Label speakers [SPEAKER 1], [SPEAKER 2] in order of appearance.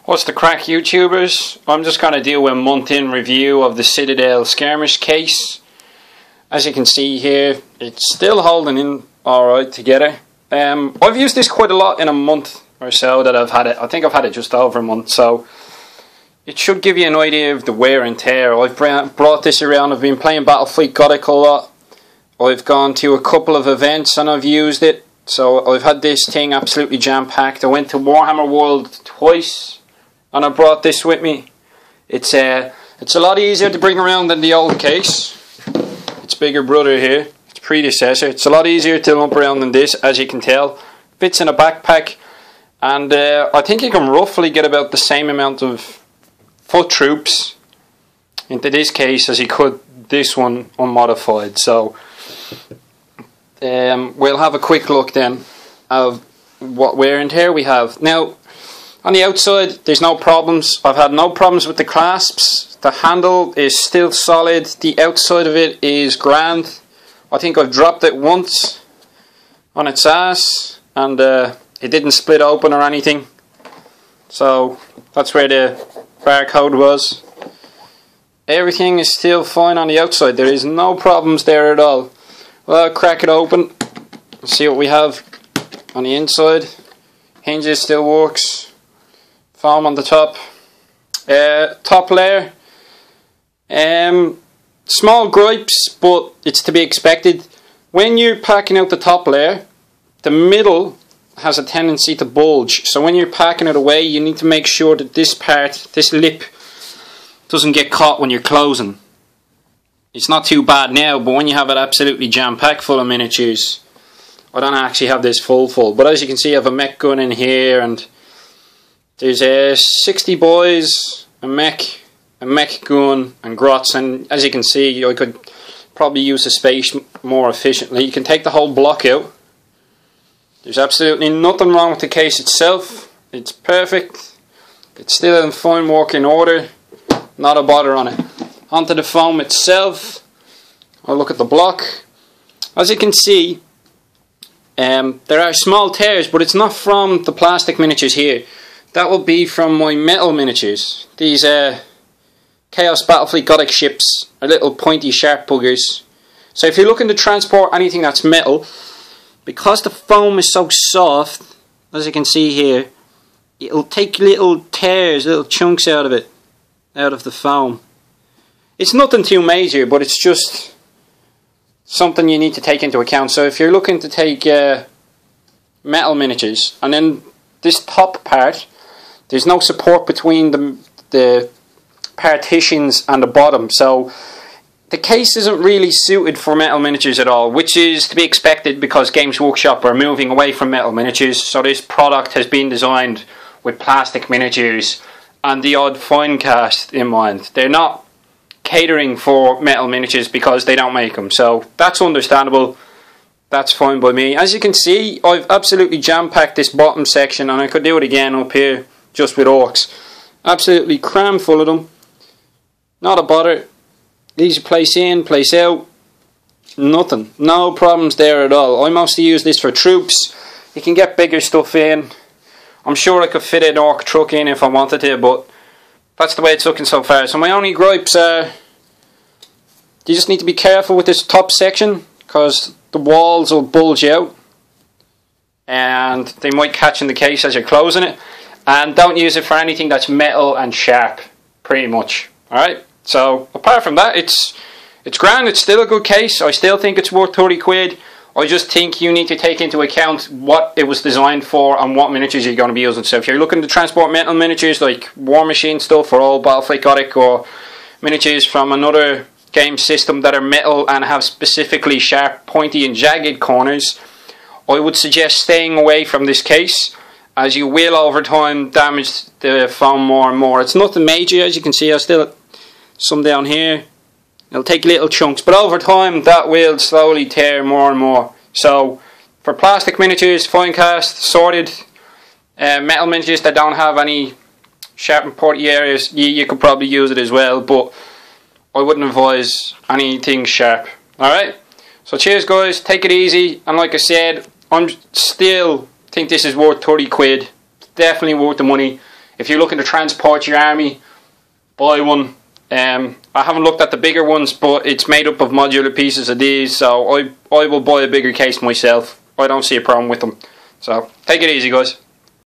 [SPEAKER 1] What's the crack, YouTubers? I'm just going to do a month-in review of the Citadel skirmish case. As you can see here, it's still holding in alright together. I've used this quite a lot in a month or so that I've had it. I think I've had it just over a month, so it should give you an idea of the wear and tear. I've brought this around. I've been playing Battlefield Gothic a lot. I've gone to a couple of events and I've used it. So I've had this thing absolutely jam-packed. I went to Warhammer World twice and I brought this with me. It's a lot easier to bring around than the old case. Its bigger brother here, its predecessor. It's a lot easier to lump around than this, as you can tell. Fits in a backpack, and I think you can roughly get about the same amount of foot troops into this case as you could this one unmodified. So we'll have a quick look then of what wear and tear we have. Now, on the outside, there's no problems. I've had no problems with the clasps. The handle is still solid. The outside of it is grand. I think I've dropped it once on its ass and it didn't split open or anything. So that's where the barcode was. Everything is still fine on the outside. There is no problems there at all. Well, I'll crack it open and see what we have on the inside. Hinges still works. Foam on the top. Top layer. Small gripes, but it's to be expected. When you're packing out the top layer, the middle has a tendency to bulge. So when you're packing it away, you need to make sure that this part, this lip, doesn't get caught when you're closing. It's not too bad now, but when you have it absolutely jam-packed full of miniatures, I don't actually have this full, but as you can see, I have a mech gun in here, and there's 60 boys, a mech gun, and grots, and as you can see, I could probably use the space more efficiently. You can take the whole block out. There's absolutely nothing wrong with the case itself. It's perfect. It's still in fine working order. Not a bother on it. Onto the foam itself. I'll look at the block. As you can see, there are small tears, but it's not from the plastic miniatures here. That will be from my metal miniatures. These Chaos Battlefield Gothic ships are little pointy sharp buggers. So if you're looking to transport anything that's metal, because the foam is so soft, as you can see here, it'll take little tears, little chunks out of it, out of the foam. It's nothing too major, but it's just something you need to take into account. So if you're looking to take metal miniatures, and then this top part, there's no support between the partitions and the bottom, so the case isn't really suited for metal miniatures at all, which is to be expected because Games Workshop are moving away from metal miniatures. So this product has been designed with plastic miniatures and the odd fine cast in mind. They're not catering for metal miniatures because they don't make them, so that's understandable. That's fine by me. As you can see, I've absolutely jam-packed this bottom section, and I could do it again up here just with orcs. Absolutely crammed full of them. Not a bother. Easy place in, place out. Nothing. No problems there at all. I mostly use this for troops. You can get bigger stuff in. I'm sure I could fit an orc truck in if I wanted to, but that's the way it's looking so far. So my only gripes are, you just need to be careful with this top section because the walls will bulge out and they might catch in the case as you're closing it. And don't use it for anything that's metal and sharp, pretty much. Alright, so apart from that, it's grand. It's still a good case. I still think it's worth 30 quid. I just think you need to take into account what it was designed for and what miniatures you're going to be using. So if you're looking to transport metal miniatures like War Machine stuff or old Battlefield Gothic, or miniatures from another game system that are metal and have specifically sharp, pointy and jagged corners, I would suggest staying away from this case, as you will over time damage the foam more and more. It's nothing major, as you can see. I still have some down here. It'll take little chunks, but over time that will slowly tear more and more. So for plastic miniatures, fine cast, sorted, metal miniatures that don't have any sharp and pointy areas, you could probably use it as well, but I wouldn't advise anything sharp. Alright, so cheers guys, take it easy, and like I said, I'm still think this is worth 30 quid. Definitely worth the money. If you're looking to transport your army, buy one. I haven't looked at the bigger ones, but it's made up of modular pieces of these, so I will buy a bigger case myself. I don't see a problem with them. So take it easy, guys.